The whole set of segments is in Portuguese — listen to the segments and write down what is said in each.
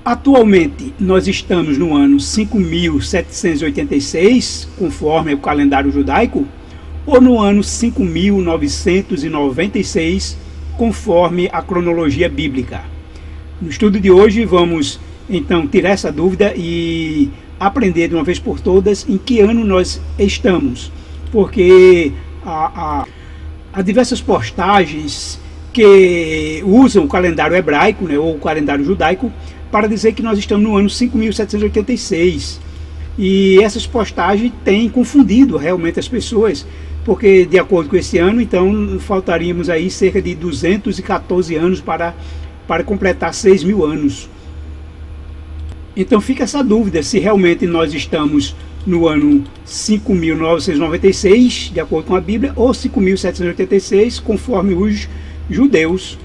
Atualmente, nós estamos no ano 5.786, conforme o calendário judaico, ou no ano 5.996, conforme a cronologia bíblica. No estudo de hoje, vamos então tirar essa dúvida e aprender de uma vez por todas em que ano nós estamos, porque há diversas postagens que usam o calendário hebraico, né, ou o calendário judaico, para dizer que nós estamos no ano 5.786. E essas postagens têm confundido realmente as pessoas, porque de acordo com esse ano, então faltaríamos aí cerca de 214 anos para completar 6.000 anos. Então fica essa dúvida se realmente nós estamos no ano 5.996, de acordo com a Bíblia, ou 5.786, conforme os judeus.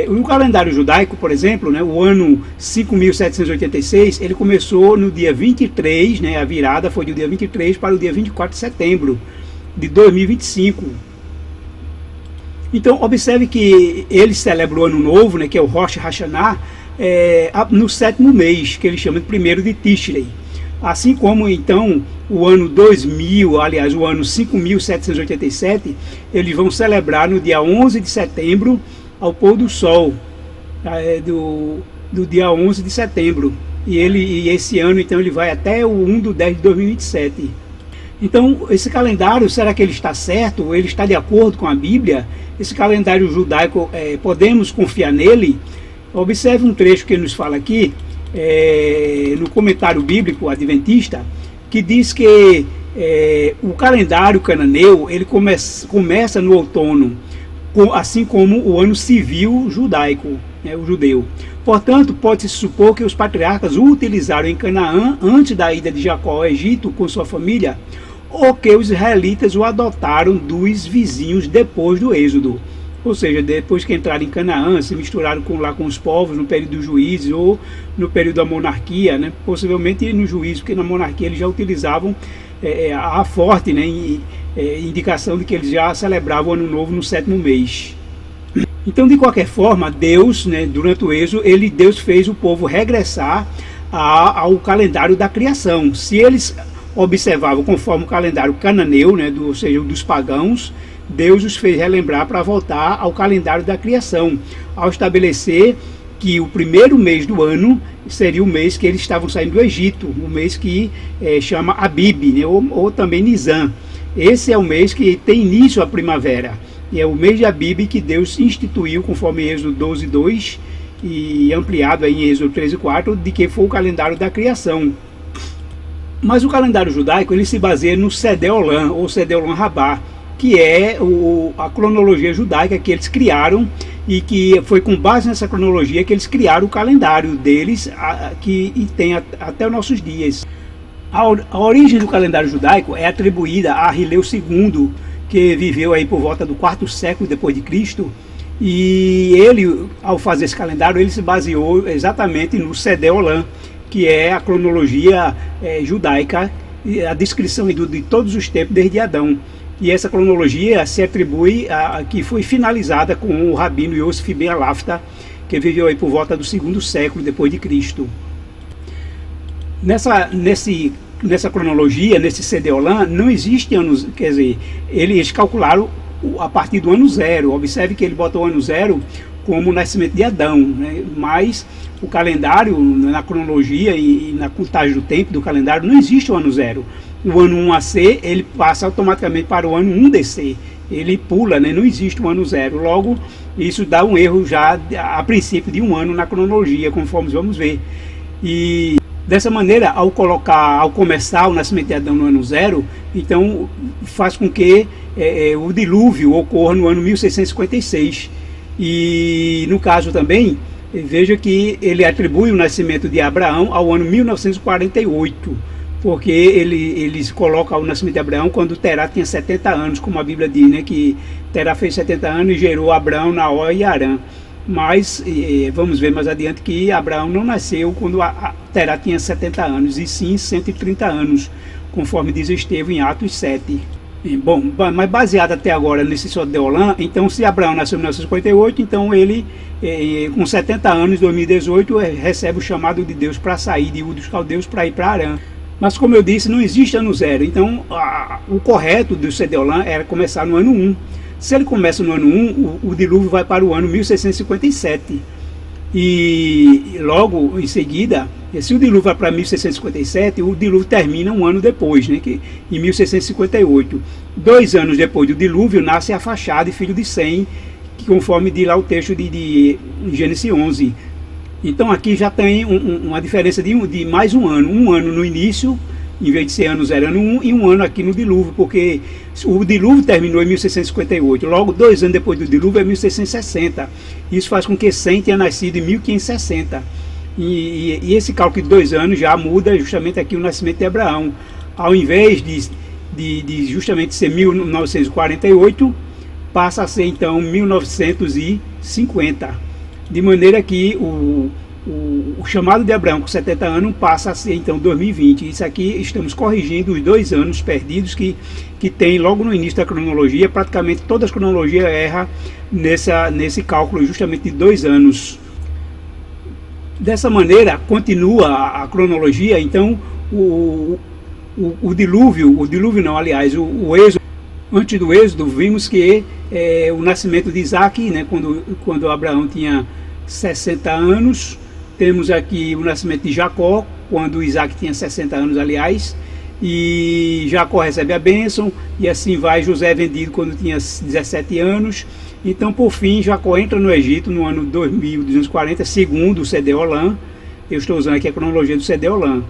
O calendário judaico, por exemplo, né, o ano 5.786, ele começou no dia 23, né, a virada foi do dia 23 para o dia 24 de setembro de 2025. Então, observe que ele celebra o ano novo, né, que é o Rosh Hashanah, no 7º mês, que ele chama de 1º de Tishrei. Assim como, então, o ano 2000, aliás, o ano 5.787, eles vão celebrar no dia 11 de setembro, ao pôr do sol, do dia 11 de setembro. E esse ano, então, ele vai até o 1/10 de 2027. Então, esse calendário, será que ele está certo? Ele está de acordo com a Bíblia? Esse calendário judaico, podemos confiar nele? Observe um trecho que ele nos fala aqui, no comentário bíblico adventista, que diz que o calendário cananeu, ele começa no outono, assim como o ano civil judaico, né, o judeu. Portanto, pode-se supor que os patriarcas o utilizaram em Canaã antes da ida de Jacó ao Egito com sua família, ou que os israelitas o adotaram dos vizinhos depois do êxodo. Ou seja, depois que entraram em Canaã, se misturaram lá com os povos no período dos juízes ou no período da monarquia, né, possivelmente no juízo, porque na monarquia eles já utilizavam a forte, né, indicação de que eles já celebravam o ano novo no 7º mês. Então, de qualquer forma, Deus, né, durante o êxodo, Deus fez o povo regressar ao calendário da criação. Se eles observavam conforme o calendário cananeu, né, ou seja, dos pagãos, Deus os fez relembrar para voltar ao calendário da criação, ao estabelecer que o 1º mês do ano seria o mês que eles estavam saindo do Egito, o mês que chama Abib, né, ou também Nisan. Esse é o mês que tem início a primavera, e é o mês de Abib que Deus instituiu, conforme Êxodo 12:2, e ampliado aí em Êxodo 13:4, de que foi o calendário da criação. Mas o calendário judaico, ele se baseia no Seder-Olam, ou Seder-Olam-Rabá, que é a cronologia judaica que eles criaram, e que foi com base nessa cronologia que eles criaram o calendário deles, que tem até os nossos dias. A origem do calendário judaico é atribuída a Arrileu II, que viveu aí por volta do 4º século depois de Cristo, e ele, ao fazer esse calendário, ele se baseou exatamente no Seder-Olam, que é a cronologia judaica, a descrição de todos os tempos desde Adão. E essa cronologia se atribui que foi finalizada com o rabino Yosef ben Alafta, que viveu aí por volta do 2º século depois de Cristo. Nessa cronologia, nesse Seder-Olam, não existe anos, quer dizer, eles calcularam a partir do ano 0. Observe que ele botou o ano 0 como o nascimento de Adão, né? Mas o calendário, na cronologia e na contagem do tempo do calendário, não existe o ano 0. O ano 1 AC, ele passa automaticamente para o ano 1 DC. Ele pula, né? Não existe o ano 0. Logo, isso dá um erro já a princípio de um ano na cronologia, conforme vamos ver. E dessa maneira, ao começar o nascimento de Adão no ano 0, então faz com que o dilúvio ocorra no ano 1656. E no caso também, veja que ele atribui o nascimento de Abraão ao ano 1948, porque eles colocam o nascimento de Abraão quando Terá tinha 70 anos, como a Bíblia diz, né, que Terá fez 70 anos e gerou Abraão, Naor e Harã. Mas vamos ver mais adiante que Abraão não nasceu quando Terá tinha 70 anos, e sim 130 anos, conforme diz Estevão em Atos 7. Bom, mas baseado até agora nesse Sedeolã, então se Abraão nasceu em 1958, então ele, com 70 anos, em 2018, recebe o chamado de Deus para sair de Ur dos Caldeus para ir para Harã. Mas como eu disse, não existe ano zero, então o correto do Sedeolã era começar no ano 1. Se ele começa no ano 1, o dilúvio vai para o ano 1657. E logo em seguida, se o dilúvio vai para 1657, o dilúvio termina um ano depois, né, que, em 1658. 2 anos depois do dilúvio, nasce Arfaxade, filho de Sem, que conforme diz lá o texto de Gênesis 11. Então aqui já tem uma diferença de mais um ano no início, em vez de ser ano 0, ano 1, e um ano aqui no dilúvio, porque o dilúvio terminou em 1658, logo 2 anos depois do dilúvio é 1660. Isso faz com que Sem tenha nascido em 1560. E esse cálculo de 2 anos já muda justamente aqui o nascimento de Abraão. Ao invés de justamente ser 1948, passa a ser então 1950. De maneira que o chamado de Abraão com 70 anos passa a ser então 2020. Isso aqui estamos corrigindo os 2 anos perdidos que tem logo no início da cronologia. Praticamente toda a cronologia erra nesse cálculo justamente de 2 anos. Dessa maneira continua a cronologia. Então o dilúvio não, aliás, o êxodo. Antes do êxodo vimos que o nascimento de Isaac, né, quando Abraão tinha 60 anos. Temos aqui o nascimento de Jacó, quando Isaac tinha 60 anos, aliás, e Jacó recebe a bênção, e assim vai. José é vendido quando tinha 17 anos. Então, por fim, Jacó entra no Egito no ano 2240, segundo o Sedeolã. Eu estou usando aqui a cronologia do Sedeolã.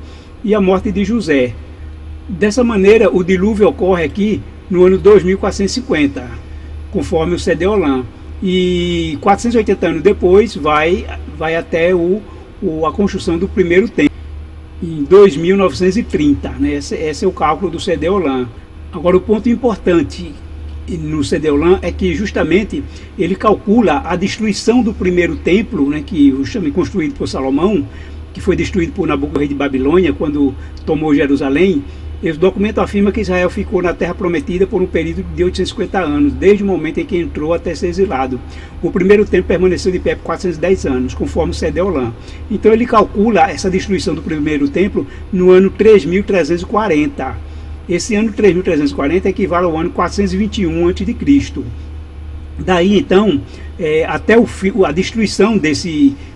E a morte de José. Dessa maneira, o dilúvio ocorre aqui no ano 2450, conforme o Sedeolã. E 480 anos depois vai até a construção do primeiro templo, em 2930, né? Esse é o cálculo do Sedeolã. Agora, o ponto importante no Sedeolã é que justamente ele calcula a destruição do primeiro templo, né, que justamente construído por Salomão, que foi destruído por Nabucodonosor, rei de Babilônia, quando tomou Jerusalém. Esse documento afirma que Israel ficou na Terra Prometida por um período de 850 anos, desde o momento em que entrou até ser exilado. O primeiro templo permaneceu de pé por 410 anos, conforme o Sedeolã. Então ele calcula essa destruição do primeiro templo no ano 3340. Esse ano 3340 equivale ao ano 421 a.C. Daí então, até a destruição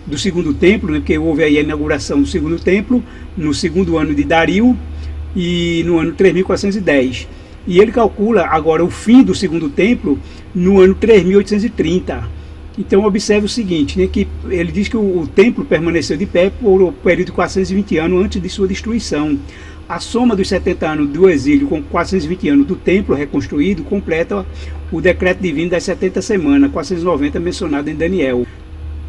do segundo templo, né, porque houve aí a inauguração do segundo templo, no segundo ano de Dario, e no ano 3410. E ele calcula agora o fim do segundo templo no ano 3830. Então observe o seguinte, né, que ele diz que o templo permaneceu de pé por um período de 420 anos antes de sua destruição. A soma dos 70 anos do exílio com 420 anos do templo reconstruído completa o decreto divino das 70 semanas, 490, mencionado em Daniel.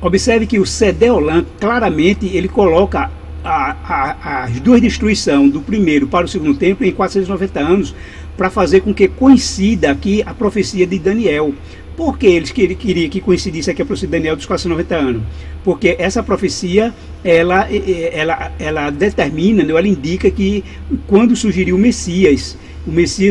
Observe que o Sedeolã claramente ele coloca as duas destruições do primeiro para o segundo templo em 490 anos, para fazer com que coincida aqui a profecia de Daniel. Por que ele queria que coincidisse aqui a profecia de Daniel dos 490 anos? Porque essa profecia ela determina, ela indica que quando surgiria o Messias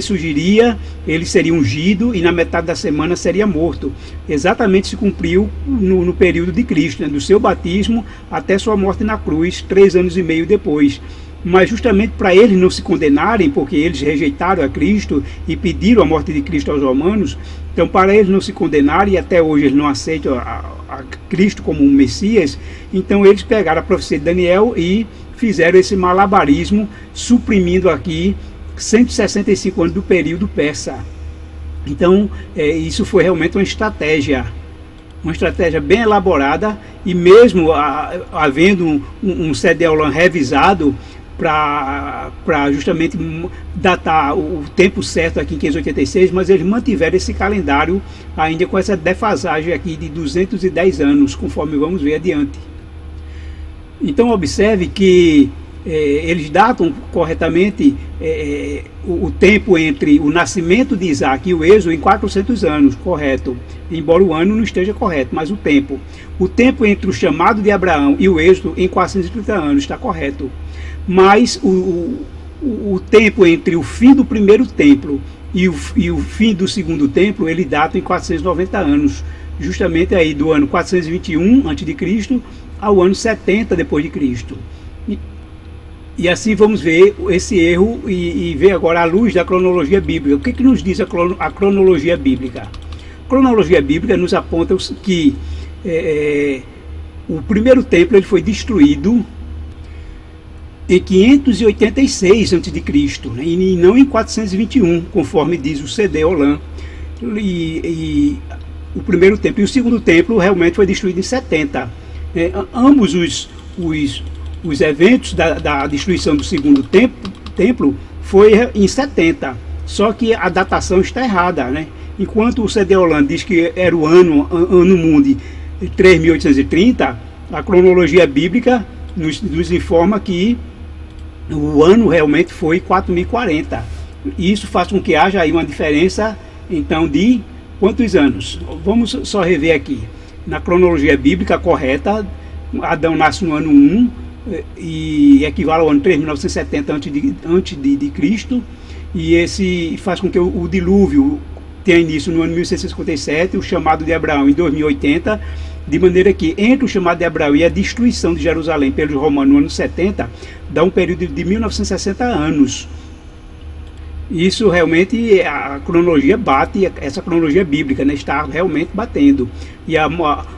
surgiria, ele seria ungido e na metade da semana seria morto. Exatamente se cumpriu no período de Cristo, né, do seu batismo até sua morte na cruz, 3 anos e meio depois. Mas justamente para eles não se condenarem, porque eles rejeitaram a Cristo e pediram a morte de Cristo aos romanos, então para eles não se condenarem, e até hoje eles não aceitam a Cristo como um Messias, então eles pegaram a profecia de Daniel e fizeram esse malabarismo, suprimindo aqui 165 anos do período persa. Então isso foi realmente uma estratégia bem elaborada, e mesmo havendo um Sedeolã revisado para justamente datar o tempo certo aqui em 586, mas eles mantiveram esse calendário ainda com essa defasagem aqui de 210 anos, conforme vamos ver adiante. Então observe que eles datam corretamente o tempo entre o nascimento de Isaac e o êxodo em 400 anos, correto, embora o ano não esteja correto, mas o tempo entre o chamado de Abraão e o êxodo em 430 anos está correto, mas o tempo entre o fim do primeiro templo e o fim do segundo templo ele data em 490 anos, justamente aí do ano 421 a.C. ao ano 70 depois de Cristo. E assim vamos ver esse erro e ver agora à luz da cronologia bíblica. O que nos diz a cronologia bíblica? A cronologia bíblica nos aponta que o primeiro templo ele foi destruído em 586 a.C., né, e não em 421, conforme diz o C.D. Holland. E o primeiro templo e o segundo templo realmente foi destruído em 70. Ambos os eventos da destruição do segundo templo foi em 70, só que a datação está errada, né? Enquanto o C.D. Holland diz que era o ano mundi 3.830, a cronologia bíblica nos informa que o ano realmente foi 4.040. Isso faz com que haja aí uma diferença, então, de quantos anos? Vamos só rever aqui. Na cronologia bíblica correta, Adão nasce no ano 1, e equivale ao ano 3.970 a.C., e esse faz com que o dilúvio tenha início no ano 1657, o chamado de Abraão em 2080, de maneira que entre o chamado de Abraão e a destruição de Jerusalém pelos romanos no ano 70, dá um período de 1960 anos. Isso realmente, a cronologia bate, essa cronologia bíblica, né, está realmente batendo. E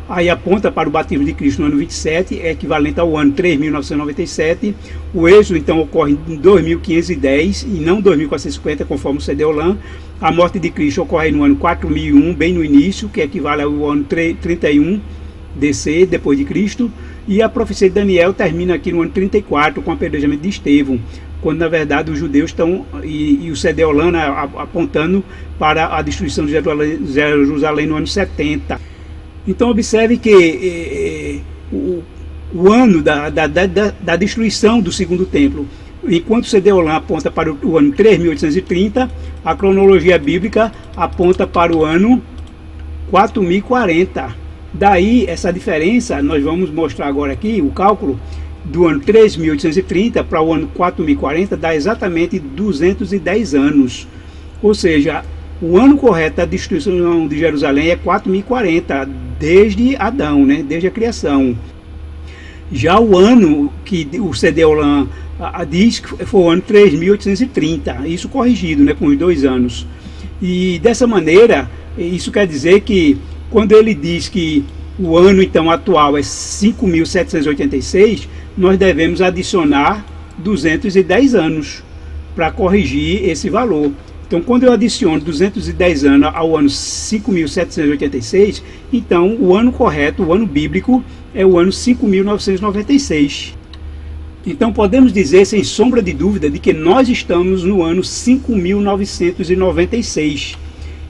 aí aponta para o batismo de Cristo no ano 27, é equivalente ao ano 3.997. O êxodo, então, ocorre em 2.510 e não 2.450, conforme o C.D. Holland. A morte de Cristo ocorre no ano 4.001, bem no início, que equivale ao ano 31 DC, depois de Cristo. E a profecia de Daniel termina aqui no ano 34, com o apedrejamento de Estevão, quando na verdade os judeus estão, e o C.D. Holland apontando para a destruição de Jerusalém no ano 70. Então observe que o ano da destruição do segundo templo, enquanto o C.D. Holland aponta para o ano 3.830, a cronologia bíblica aponta para o ano 4.040. Daí essa diferença, nós vamos mostrar agora aqui o cálculo do ano 3.830 para o ano 4.040, dá exatamente 210 anos. Ou seja, o ano correto da destruição de Jerusalém é 4.040, desde Adão, né, desde a criação. Já o ano que o C.D. Holland diz que foi o ano 3.830, isso corrigido, né, com os 2 anos. E dessa maneira, isso quer dizer que quando ele diz que o ano então atual é 5.786, nós devemos adicionar 210 anos para corrigir esse valor. Então, quando eu adiciono 210 anos ao ano 5.786, então o ano correto, o ano bíblico, é o ano 5.996. Então, podemos dizer, sem sombra de dúvida, de que nós estamos no ano 5.996.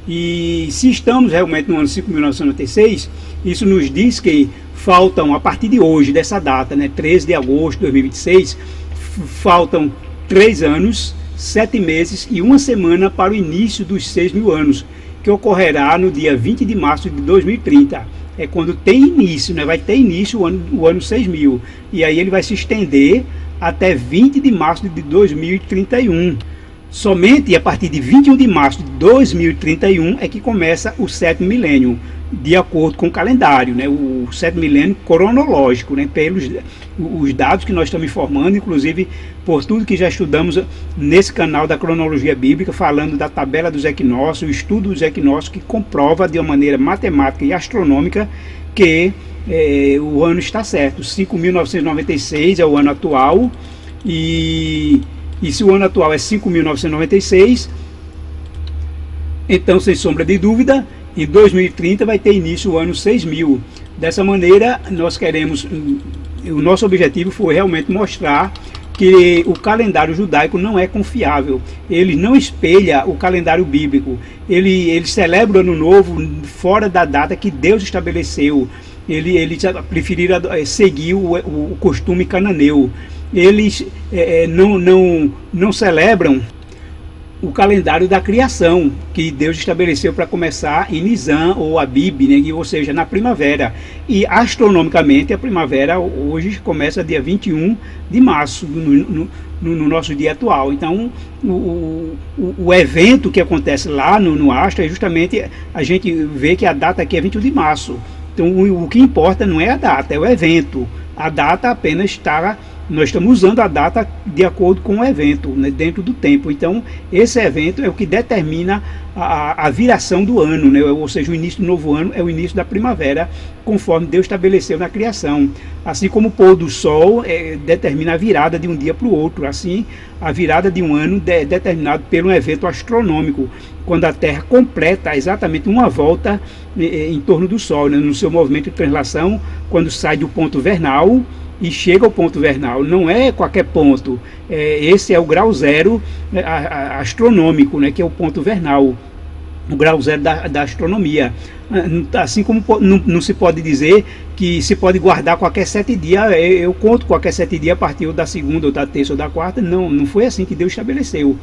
E se estamos realmente no ano 5.996, isso nos diz que faltam, a partir de hoje, dessa data, né, 13 de agosto de 2026, faltam 3 anos, 7 meses e 1 semana para o início dos 6.000 anos, que ocorrerá no dia 20 de março de 2030. É quando tem início, né, vai ter início o ano 6.000, e aí ele vai se estender até 20 de março de 2031. Somente a partir de 21 de março de 2031 é que começa o 7º milênio, de acordo com o calendário, né, o 7º milênio cronológico, né, pelos os dados que nós estamos informando, inclusive por tudo que já estudamos nesse canal da cronologia bíblica, falando da tabela dos equinócios, o estudo dos equinócios, que comprova de uma maneira matemática e astronômica que o ano está certo. 5.996 é o ano atual, e se o ano atual é 5.996, então, sem sombra de dúvida, em 2030 vai ter início o ano 6.000. Dessa maneira, nós queremos, o nosso objetivo foi realmente mostrar que o calendário judaico não é confiável. Ele não espelha o calendário bíblico. Ele celebra o ano novo fora da data que Deus estabeleceu. Ele preferiram seguir o costume cananeu. Eles não celebram o calendário da criação, que Deus estabeleceu para começar em Nisan ou Abib, né, ou seja, na primavera. E astronomicamente a primavera hoje começa dia 21 de março, no nosso dia atual. Então o evento que acontece lá no astro é justamente a gente vê que a data aqui é 21 de março. Então o que importa não é a data, é o evento. A data apenas está... Nós estamos usando a data de acordo com o evento, né, dentro do tempo. Então, esse evento é o que determina a viração do ano, né, ou seja, o início do novo ano é o início da primavera, conforme Deus estabeleceu na criação. Assim como o pôr do sol determina a virada de um dia para o outro, assim a virada de um ano é determinado pelo evento astronômico, quando a Terra completa exatamente uma volta em torno do Sol, né, no seu movimento de translação, quando sai do ponto vernal e chega ao ponto vernal. Não é qualquer ponto, esse é o grau zero astronômico, né, que é o ponto vernal, o grau zero da astronomia. Assim como não se pode dizer que se pode guardar qualquer 7 dias, eu conto qualquer 7 dias a partir da segunda, ou da terça, ou da quarta. Não foi assim que Deus estabeleceu.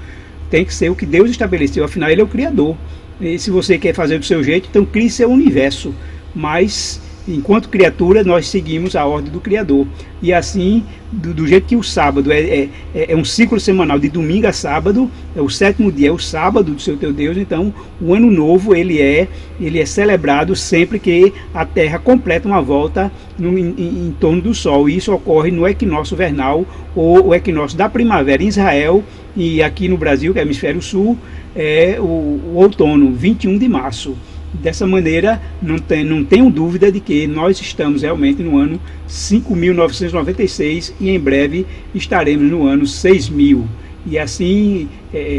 Tem que ser o que Deus estabeleceu, afinal Ele é o Criador. E se você quer fazer do seu jeito, então crie seu universo, mas enquanto criatura, nós seguimos a ordem do Criador. E assim, do jeito que o sábado é um ciclo semanal, de domingo a sábado, o 7º dia é o sábado do seu teu Deus, então o ano novo ele é celebrado sempre que a Terra completa uma volta em torno do Sol. E isso ocorre no equinócio vernal, ou o equinócio da primavera em Israel, e aqui no Brasil, que é o hemisfério sul, é o outono, 21 de março. Dessa maneira, não tenho dúvida de que nós estamos realmente no ano 5.996 e em breve estaremos no ano 6.000. E assim,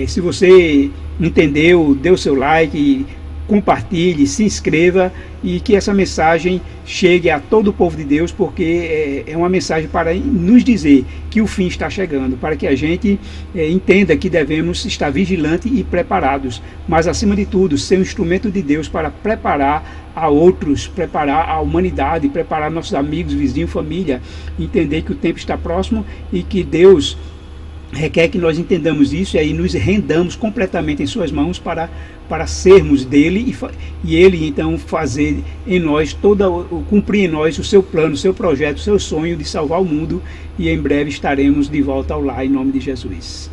se você entendeu, dê o seu like, compartilhe, se inscreva e que essa mensagem chegue a todo o povo de Deus, porque é uma mensagem para nos dizer que o fim está chegando, para que a gente entenda que devemos estar vigilantes e preparados, mas acima de tudo ser um instrumento de Deus para preparar a outros, preparar a humanidade, preparar nossos amigos, vizinhos, família, entender que o tempo está próximo e que Deus requer que nós entendamos isso e aí nos rendamos completamente em suas mãos para sermos dele e ele então fazer em nós cumprir em nós o seu plano, o seu projeto, o seu sonho de salvar o mundo, e em breve estaremos de volta ao lar em nome de Jesus.